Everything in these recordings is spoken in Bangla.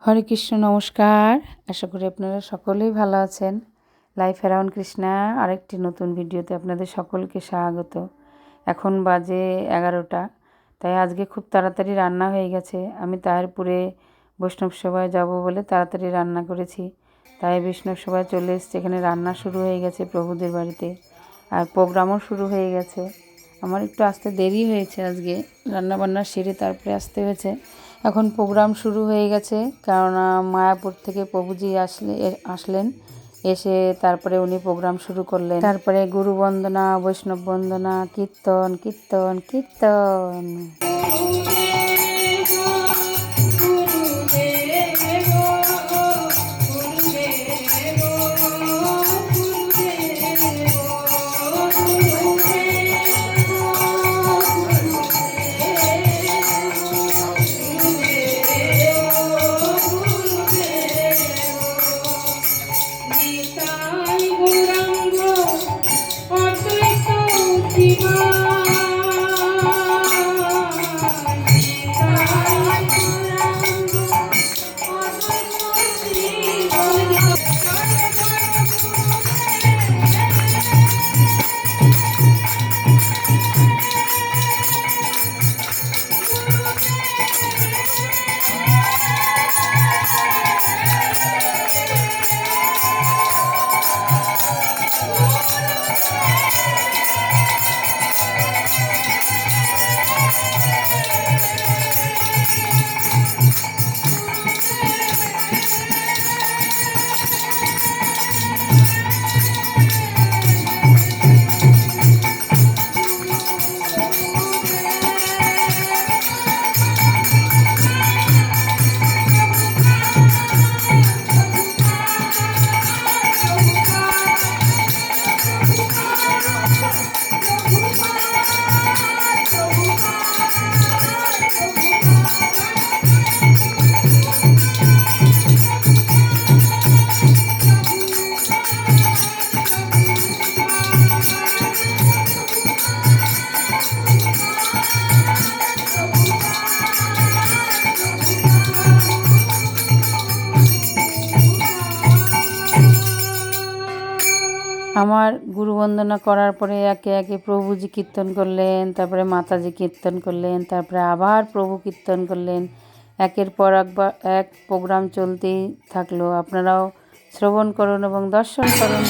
হরে কৃষ্ণ, নমস্কার। আশা করি আপনারা সকলেই ভালো আছেন। লাইফ অ্যারাউন্ড কৃষ্ণা আরেকটি নতুন ভিডিওতে আপনাদের সকলকে স্বাগত। এখন বাজে 11টা, তাই আজকে খুব তাড়াতাড়ি রান্না হয়ে গেছে। আমি তাহিরপুরে বৈষ্ণব সভায় যাব বলে তাড়াতাড়ি রান্না করেছি। তাই বৈষ্ণব সভায় চলে এসেছে, এখানে রান্না শুরু হয়ে গেছে প্রভুদের বাড়িতে, আর প্রোগ্রামও শুরু হয়ে গেছে। আমার একটু আসতে দেরি হয়েছে, আজকে রান্নাবান্না সেরে তারপরে আসতে হয়েছে। এখন প্রোগ্রাম শুরু হয়ে গেছে, কারণ মায়াপুর থেকে প্রভুজি আসলেন, এসে তারপরে উনি প্রোগ্রাম শুরু করলেন। তারপরে গুরু বন্দনা, বৈষ্ণব বন্দনা, কীর্তন কীর্তন কীর্তন। আমার গুরু বন্দনা করার পরে একে একে প্রভুজি কীর্তন করলেন, তারপরে মাতাজি কীর্তন করলেন, তারপরে আবার প্রভু কীর্তন করলেন। একের পর এক প্রোগ্রাম চলতেই থাকলো। আপনারাও শ্রবণ করুন এবং দর্শন করুন।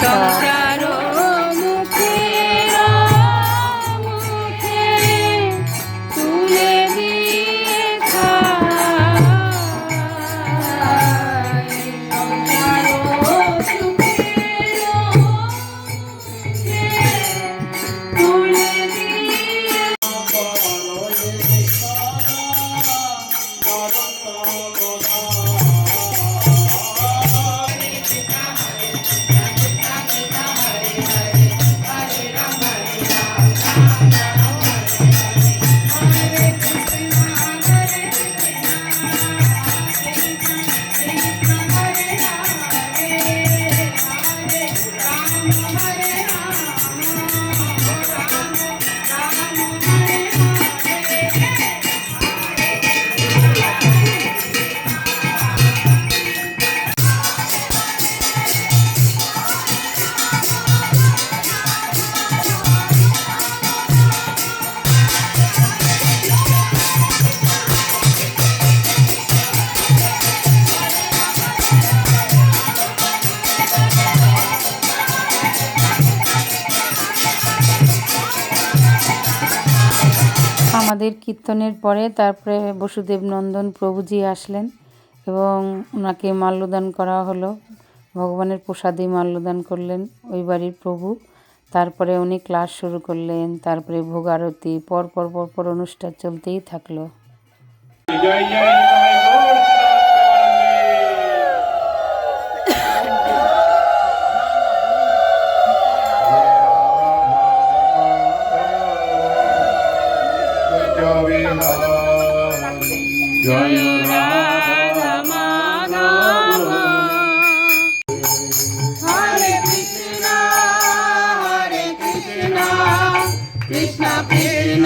আমাদের কীর্তনের পরে তারপরে বসুদেব নন্দন প্রভুজি আসলেন এবং ওনাকে মাল্যদান করা হলো। ভগবানের প্রসাদে মাল্যদান করলেন ওই বাড়ির প্রভু। তারপরে উনি ক্লাস শুরু করলেন, তারপরে ভোগ আরতি, পরপর অনুষ্ঠান চলতেই থাকলো। জয় রাধা মাধব, হরে কৃষ্ণ কৃষ্ণ কৃষ্ণ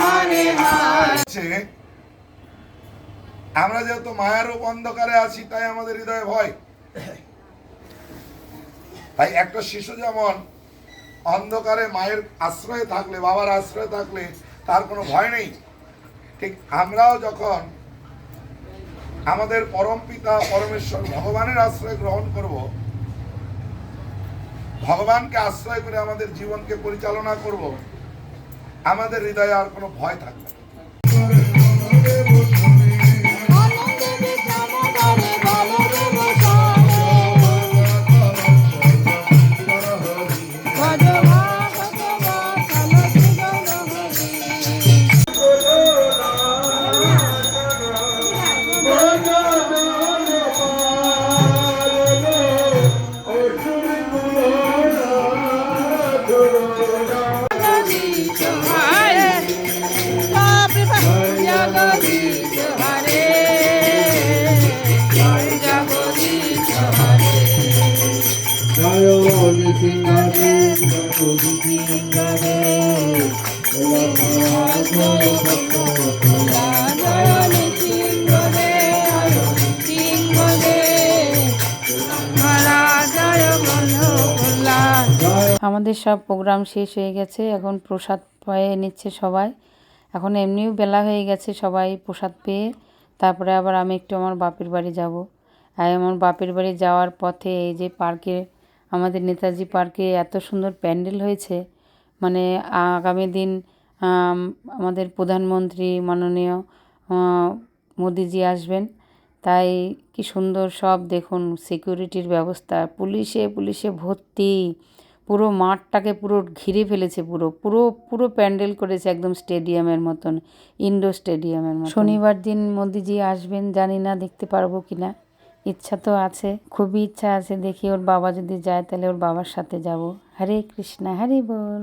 হরে হরে। আমরা যেহেতু মায়ারূপ অন্ধকারে আছি, তাই আমাদের হৃদয়ে ভয়। তাই একটা শিশু যেমন অন্ধকারে মায়ের আশ্রয়ে থাকলে, বাবার আশ্রয়ে থাকলে তার কোনো ভয় নেই, ঠিক আমরাও যখন আমাদের পরম পিতা পরমেশ্বর ভগবানের আশ্রয় গ্রহণ করব, ভগবানকে আশ্রয় করে আমাদের জীবনকে পরিচালনা করব, আমাদের হৃদয়ে আর কোনো ভয় থাকবে না। আমাদের সব প্রোগ্রাম শেষ হয়ে গেছে, এখন প্রসাদ পেয়ে নিচ্ছে সবাই। এখন এমনিও বেলা হয়ে গেছে, সবাই প্রসাদ পেয়ে তারপরে আবার আমি একটু আমার বাপের বাড়ি যাব। আর আমার বাপের বাড়ি যাওয়ার পথে এই যে পার্কে, আমাদের নেতাজি পার্কে এত সুন্দর প্যান্ডেল হয়েছে, মানে আগামী দিন আমাদের প্রধানমন্ত্রী মাননীয় মোদিজি আসবেন, তাই কি সুন্দর সব দেখুন, সিকিউরিটির ব্যবস্থা, পুলিশে পুলিশে ভর্তি, পুরো মাঠটাকে পুরো ঘিরে ফেলেছে, পুরো পুরো পুরো প্যান্ডেল করেছে একদম স্টেডিয়ামের মতন, ইনডোর স্টেডিয়ামের মতন। শনিবার দিন মোদিজি আসবেন, জানি না দেখতে পারবো কি না, ইচ্ছা তো আছে, খুবই ইচ্ছা আছে, দেখি ওর বাবা যদি যায় তাহলে ওর বাবার সাথে যাব। হরে কৃষ্ণা, হরি বল।